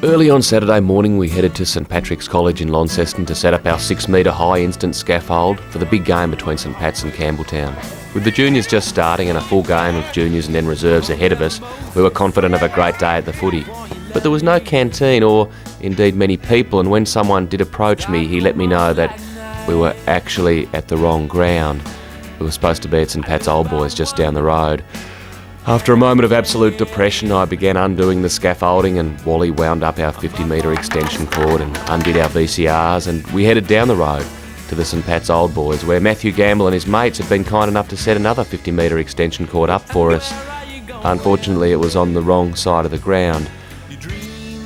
Early on Saturday morning we headed to St Patrick's College in Launceston to set up our 6 metre high instant scaffold for the big game between St Pat's and Campbell Town. With the juniors just starting and a full game of juniors and then reserves ahead of us, we were confident of a great day at the footy. But there was no canteen or indeed many people, and when someone did approach me he let me know that we were actually at the wrong ground. We were supposed to be at St Pat's Old Boys just down the road. After a moment of absolute depression, I began undoing the scaffolding, and Wally wound up our 50 metre extension cord and undid our VCRs, and we headed down the road to the St Pat's Old Boys, where Matthew Gamble and his mates had been kind enough to set another 50 metre extension cord up for us. Unfortunately, it was on the wrong side of the ground.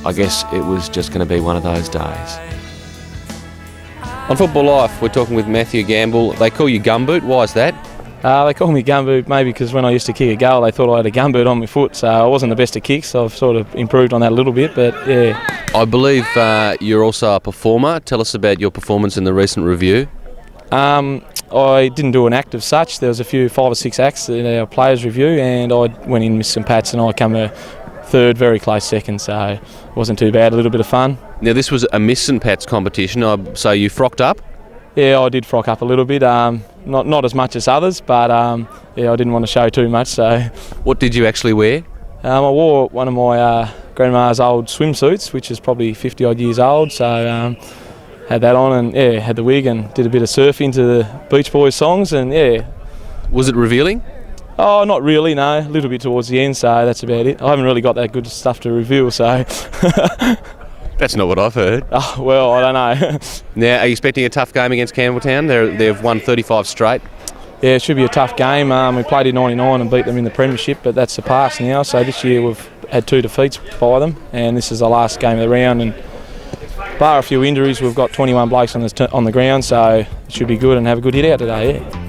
I guess it was just going to be one of those days. On Football Life, we're talking with Matthew Gamble. They call you Gumboot. Why is that? They call me Gumboot maybe because when I used to kick a goal they thought I had a gumboot on my foot, so I wasn't the best at kicks. I've sort of improved on that a little bit, but yeah. I believe you're also a performer. Tell us about your performance in the recent review. I didn't do an act of such. There was a few 5 or 6 acts in our players' review, and I went in with St Pat's and I come a third, very close second, so it wasn't too bad, a little bit of fun. Now this was a Miss St Pat's competition, so you frocked up? Yeah, I did frock up a little bit, not as much as others, but yeah, I didn't want to show too much. So, what did you actually wear? I wore one of my grandma's old swimsuits, which is probably 50 odd years old. So had that on, and yeah, had the wig and did a bit of surfing to the Beach Boys songs, and yeah. Was it revealing? Oh, not really, no. A little bit towards the end, so that's about it. I haven't really got that good stuff to reveal, so. That's not what I've heard. Oh, well, I don't know. Now, are you expecting a tough game against Campbell Town? They've won 35 straight. Yeah, it should be a tough game. We played in 99 and beat them in the Premiership, but that's the past now. So this year we've had 2 defeats by them, and this is the last game of the round. And bar a few injuries, we've got 21 blokes on the ground, so it should be good and have a good hit out today, yeah.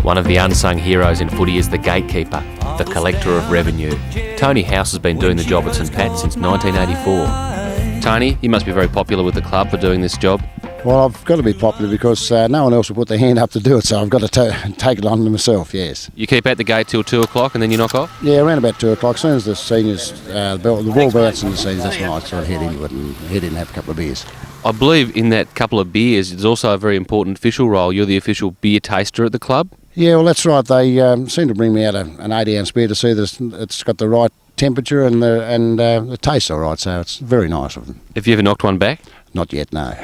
One of the unsung heroes in footy is the Gatekeeper, the collector of revenue. Tony House has been doing the job at St Pat's since 1984. Tony, you must be very popular with the club for doing this job. Well, I've got to be popular because no one else will put their hand up to do it, so I've got to take it on myself, yes. You keep at the gate till 2 o'clock and then you knock off? Yeah, around about 2 o'clock. As soon as the seniors, the ball bounces in the seniors, that's when I sort of head into it and head in and have a couple of beers. I believe in that couple of beers, it's also a very important official role. You're the official beer taster at the club? Yeah, well, that's right. They seem to bring me out an 80-ounce beer to see that it's got the right temperature and the taste's all right, so it's very nice of them. Have you ever knocked one back? Not yet, no.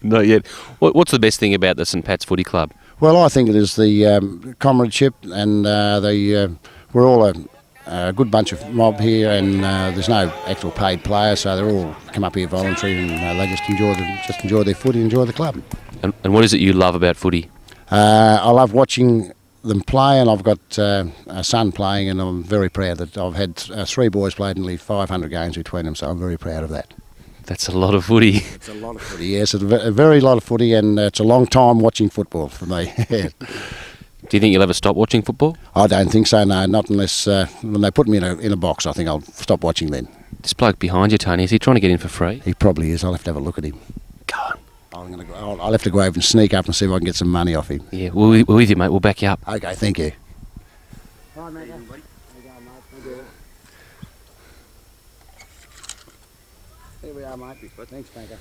Not yet. What's the best thing about the St Pat's Footy Club? Well, I think it is the comradeship, and we're all a good bunch of mob here, and there's no actual paid players, so they all come up here voluntary, and they just enjoy their footy, enjoy the club. And what is it you love about footy? I love watching them play, and I've got a son playing, and I'm very proud that I've had 3 boys played nearly 500 games between them, so I'm very proud of that. That's a lot of footy. It's a lot of footy, yes. It's a very lot of footy, and it's a long time watching football for me. Do you think you'll ever stop watching football? I don't think so, no. Not unless when they put me in a box, I think I'll stop watching then. This bloke behind you, Tony, is he trying to get in for free? He probably is. I'll have to have a look at him. Go on. I'll have to go over and sneak up and see if I can get some money off him. Yeah, we're with you, mate. We'll back you up. Okay, thank you. Hi, mate. Here we are, mate. Thanks, Banker.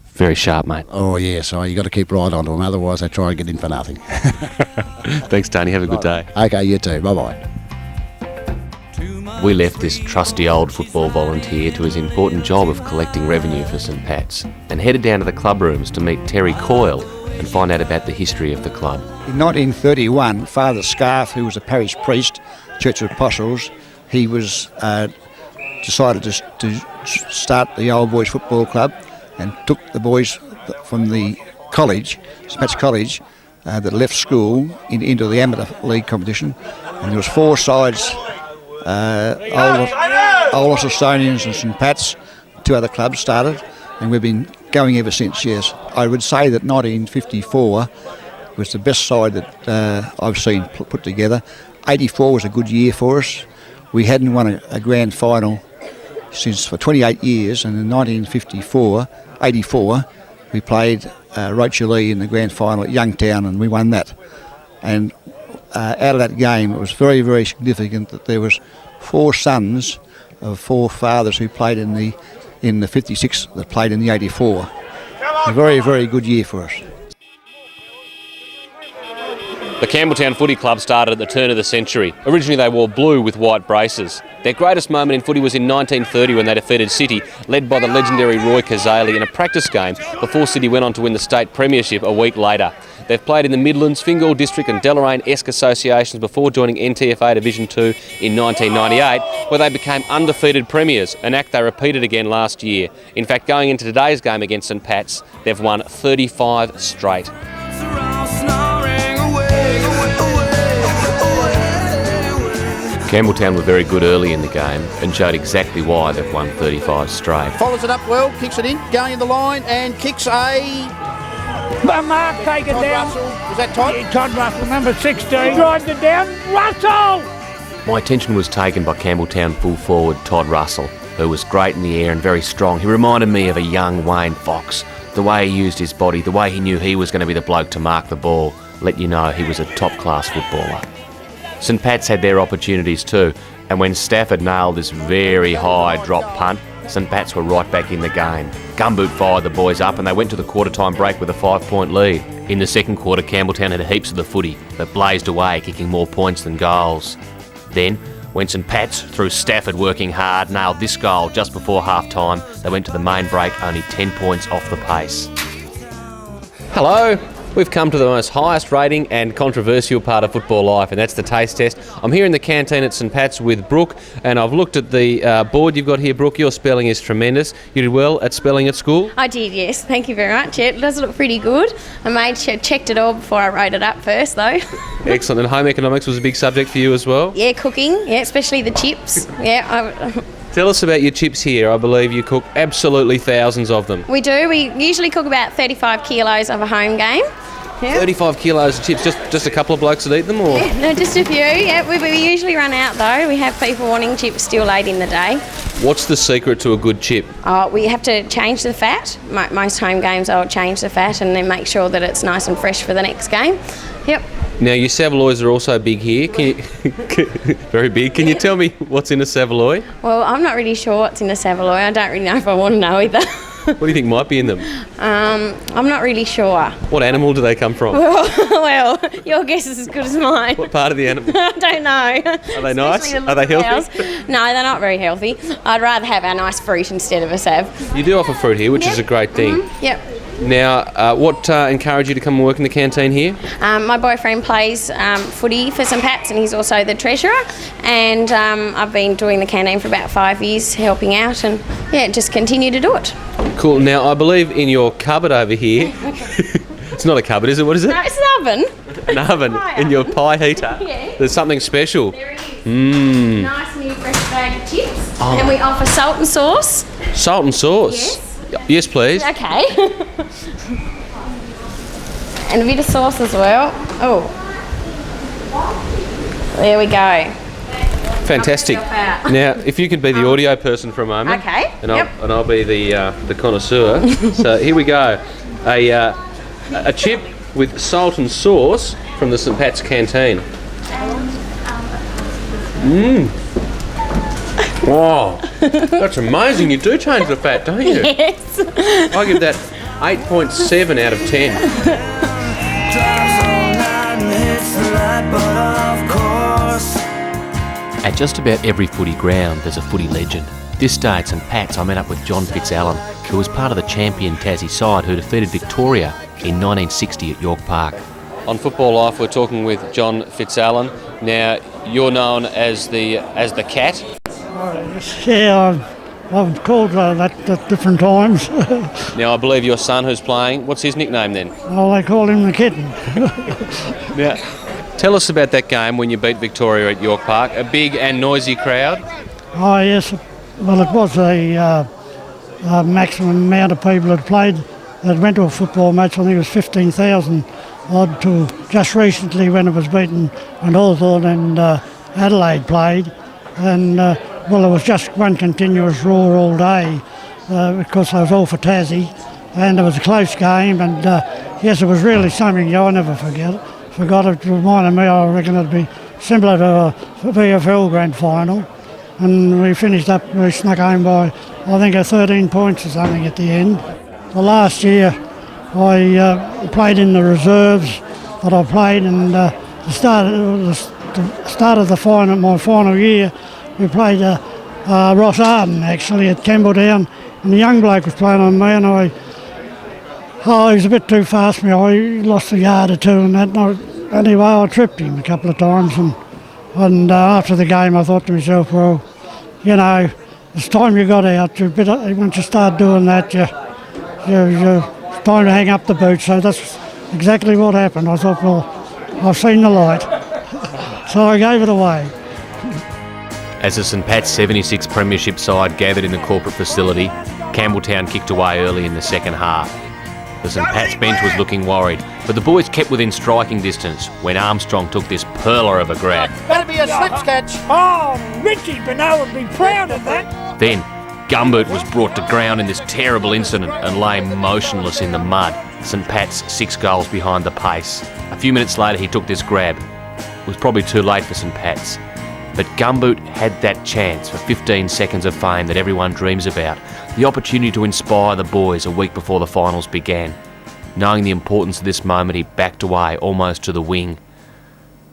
Very sharp, mate. Oh, yeah, so you got to keep right onto them, otherwise they try and get in for nothing. Thanks, Tony. Have a good day. Okay, you too. Bye-bye. We left this trusty old football volunteer to his important job of collecting revenue for St Pat's and headed down to the club rooms to meet Terry Coyle and find out about the history of the club. In 1931, Father Scarf, who was a parish priest, Church of Apostles, he was decided to start the Old Boys Football Club and took the boys from the college, St Pat's College, that left school into the amateur league competition, and there was 4 sides. Old Estonians and St Pat's, 2 other clubs started, and we've been going ever since, yes. I would say that 1954 was the best side that I've seen put together. 84 was a good year for us. We hadn't won a grand final for 28 years, and in 1984, we played Rocherlea in the grand final at Youngtown, and we won that. And out of that game, it was very, very significant that there was 4 sons of 4 fathers who played in the 56 that played in the 84. A very, very good year for us. The Campbell Town Footy Club started at the turn of the century. Originally they wore blue with white braces. Their greatest moment in footy was in 1930 when they defeated City, led by the legendary Roy Kazali in a practice game before City went on to win the state premiership a week later. They've played in the Midlands, Fingal District and Deloraine-esque associations before joining NTFA Division 2 in 1998, where they became undefeated premiers, an act they repeated again last year. In fact, going into today's game against St Pat's, they've won 35 straight. Campbelltown were very good early in the game and showed exactly why they've won 35 straight. Follows it up well, kicks it in, going in the line and kicks a... Mark, take it Todd down. Russell. Was that Todd? Yeah, Todd Russell, number 16. Drives it down. Russell! My attention was taken by Campbelltown full forward Todd Russell, who was great in the air and very strong. He reminded me of a young Wayne Fox. The way he used his body, the way he knew he was going to be the bloke to mark the ball, let you know he was a top-class footballer. St Pat's had their opportunities too, and when Stafford nailed this very high drop punt, St Pat's were right back in the game. Gumboot fired the boys up and they went to the quarter-time break with a 5-point lead. In the second quarter, Campbelltown had heaps of the footy, but blazed away, kicking more points than goals. Then, when St Pat's, through Stafford working hard, nailed this goal just before half-time, they went to the main break only 10 points off the pace. Hello! We've come to the most highest rating and controversial part of football life, and that's the taste test. I'm here in the canteen at St Pat's with Brooke, and I've looked at the board you've got here, Brooke. Your spelling is tremendous. You did well at spelling at school? I did, yes. Thank you very much. Yeah, it does look pretty good. I made sure checked it all before I wrote it up first, though. Excellent. And home economics was a big subject for you as well? Yeah, cooking. Yeah, especially the chips. Yeah. Tell us about your chips here. I believe you cook absolutely thousands of them. We do. We usually cook about 35 kilos of a home game. Yeah. 35 kilos of chips, just a couple of blokes that eat them, or? Yeah, no, just a few. Yeah, we usually run out though. We have people wanting chips still late in the day. What's the secret to a good chip? We have to change the fat. Most home games I'll change the fat and then make sure that it's nice and fresh for the next game. Yep. Now, your saveloys are also big here. Can you, very big. Can you tell me what's in a saveloy? Well, I'm not really sure what's in a saveloy. I don't really know if I want to know either. What do you think might be in them? I'm not really sure. What animal do they come from? Well, your guess is as good as mine. What part of the animal? I don't know. Are they nice? Are they healthy? No, they're not very healthy. I'd rather have our nice fruit instead of a sav. You do offer fruit here, which is a great thing. Mm-hmm. Yep. Now, what encouraged you to come and work in the canteen here? My boyfriend plays footy for St Pat's and he's also the treasurer, and I've been doing the canteen for about 5 years, helping out, and yeah, just continue to do it. Cool. Now, I believe in your cupboard over here, it's not a cupboard, is it? What is it? No, it's an oven. An oven in your pie heater. Yeah. There's something special. There it is. Nice new fresh bag of chips. Oh. And we offer salt and sauce. Salt and sauce? Yes. Yes, please. Okay. And a bit of sauce as well. Oh. There we go. Fantastic. Now, if you could be the audio person for a moment. Okay. And I'll be the connoisseur. So here we go. A chip with salt and sauce from the St Pat's canteen. Wow, that's amazing. You do change the fat, don't you? Yes. I give that 8.7 out of 10. At just about every footy ground, there's a footy legend. This day at St Pat's, I met up with John Fitzallen, who was part of the champion Tassie side who defeated Victoria in 1960 at York Park. On Football Life, we're talking with John Fitzallen. Now, you're known as the Cat. Yeah, I've called that at different times. Now, I believe your son who's playing, what's his nickname then? Well, they call him the kitten. Now, tell us about that game when you beat Victoria at York Park. A big and noisy crowd. Oh, yes. Well, it was a maximum amount of people that played that went to a football match. I think it was 15,000 odd to just recently when it was beaten when Hawthorn and Adelaide played. And well, it was just one continuous roar all day because I was all for Tassie, and it was a close game, and yes, it was really something I'll never forget. Forgot it. Reminded me, I reckon it'd be similar to a VFL grand final, and we finished up, we snuck home by, I think, 13 points or something at the end. The last year I played in the reserves that I played, and the start of the final, my final year, we played Ross Arden actually at Campbell Town, and the young bloke was playing on me, and he was a bit too fast for me. I lost a yard or two and that. Anyway, I tripped him a couple of times, and after the game I thought to myself, well, you know, it's time you got out. Once you start doing that, it's time to hang up the boots. So that's exactly what happened. I thought, well, I've seen the light. So I gave it away. As the St Pat's 76 Premiership side gathered in the corporate facility, Campbell Town kicked away early in the second half. The St Pat's bench was looking worried, but the boys kept within striking distance when Armstrong took this perler of a grab. That'd be a slips catch. Oh, Mickey Bernal would be proud of that. Then, Gumboot was brought to ground in this terrible incident and lay motionless in the mud. St Pat's 6 goals behind the pace. A few minutes later he took this grab. It was probably too late for St Pat's. But Gumboot had that chance for 15 seconds of fame that everyone dreams about. The opportunity to inspire the boys a week before the finals began. Knowing the importance of this moment, he backed away almost to the wing,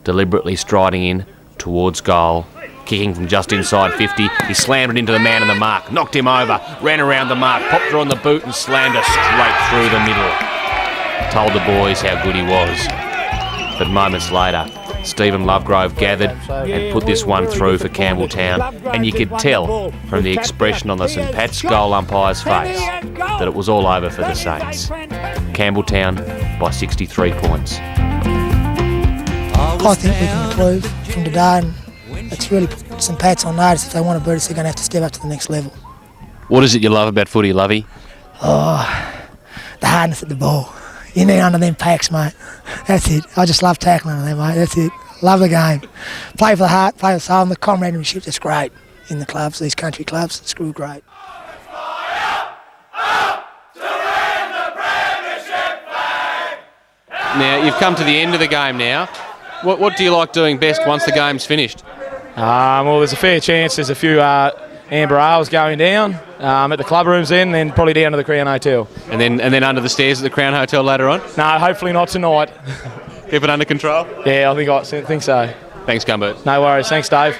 deliberately striding in towards goal. Kicking from just inside 50, he slammed it into the man in the mark, knocked him over, ran around the mark, popped her on the boot and slammed her straight through the middle. Told the boys how good he was. But moments later, Stephen Lovegrove gathered and put this one through for Campbell Town, and you could tell from the expression on the St Pat's goal umpire's face that it was all over for the Saints. Campbell Town by 63 points. I think we can improve from today, and it's really put St Pat's on notice. If they want to beat us, they're going to have to step up to the next level. What is it you love about footy, Lovey? Oh, the hardness of the ball. You need under them packs, mate. That's it. I just love tackling on them, mate. That's it. Love the game. Play for the heart, play for the soul, and the camaraderie. That's great in the clubs, these country clubs. It's real great. Now, you've come to the end of the game now. What do you like doing best once the game's finished? Well, there's a fair chance there's a few amber ales going down at the club rooms then probably down to the Crown Hotel. And then under the stairs at the Crown Hotel later on? No, hopefully not tonight. Keep it under control? Yeah, I think so. Thanks, Gumboot. No worries. Thanks, Dave.